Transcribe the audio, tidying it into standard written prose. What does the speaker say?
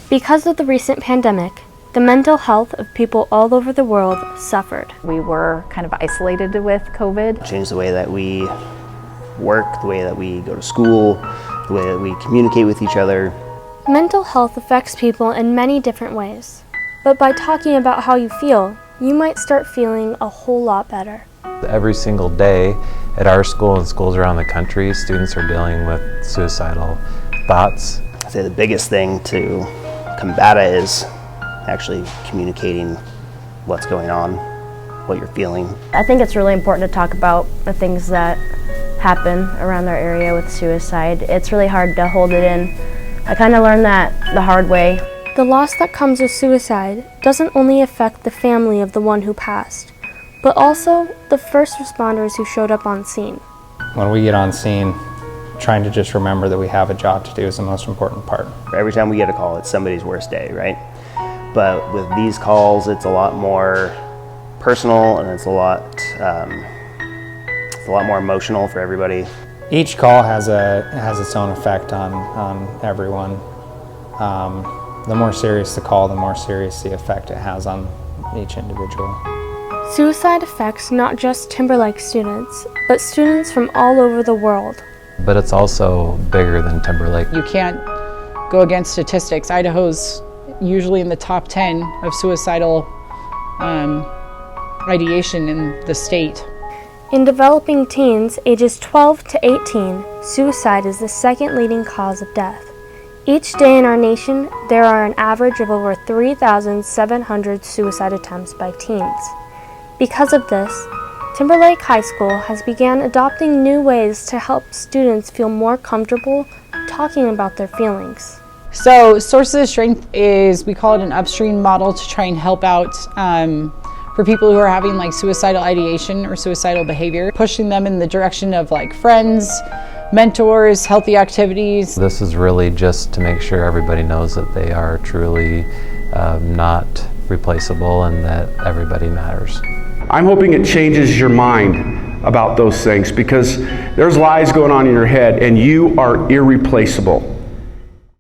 Because of the recent pandemic, the mental health of people all over the world suffered. We were kind of isolated with COVID. Changed the way that we work, the way that we go to school, the way that we communicate with each other. Mental health affects people in many different ways, but by talking about how you feel, you might start feeling a whole lot better. Every single day at our school and schools around the country, students are dealing with suicidal thoughts. I'd say the biggest thing to combat it is actually communicating what's going on, what you're feeling. I think it's really important to talk about the things that happen around our area with suicide. It's really hard to hold it in. I kind of learned that the hard way. The loss that comes with suicide doesn't only affect the family of the one who passed, but also the first responders who showed up on scene. When we get on scene, trying to just remember that we have a job to do is the most important part. Every time we get a call, it's somebody's worst day, right? But with these calls, it's a lot more personal and it's a lot more emotional for everybody. Each call has its own effect on everyone. The more serious the call, the more serious the effect it has on each individual. Suicide affects not just Timberlake students, but students from all over the world. But it's also bigger than Timberlake. You can't go against statistics. Idaho's usually in the top 10 of suicidal ideation in the state. In developing teens ages 12 to 18, suicide is the second leading cause of death. Each day in our nation, there are an average of over 3,700 suicide attempts by teens. Because of this, Timberlake High School has begun adopting new ways to help students feel more comfortable talking about their feelings. So Sources of Strength is, we call it an upstream model to try and help out for people who are having like suicidal ideation or suicidal behavior, pushing them in the direction of like friends, mentors, healthy activities. This is really just to make sure everybody knows that they are truly not replaceable and that everybody matters. I'm hoping it changes your mind about those things, because there's lies going on in your head and you are irreplaceable.